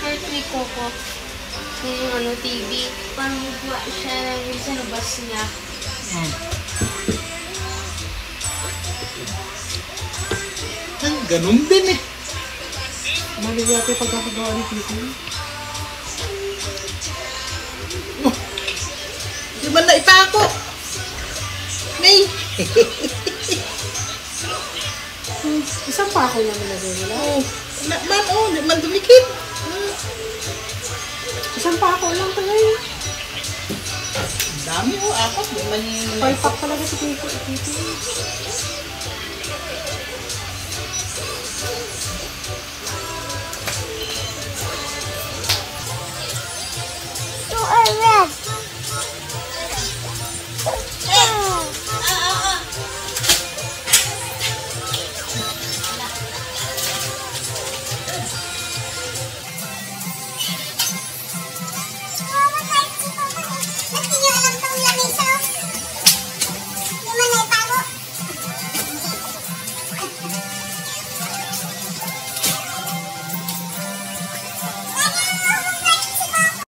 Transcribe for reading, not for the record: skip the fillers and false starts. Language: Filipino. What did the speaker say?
shirt ni Coco. Yung TV. Parang magwa siya yung sa labas niya. Ay, ganun din eh. Mali yata yung pagkakagawa ni Tito. Di ba na ipako? May! Isang pako lang nilagay nila. Di man dumikit. Isang pako lang talaga. Ang dami apat. Di man yung... 5 pack talaga si Tito. You are red.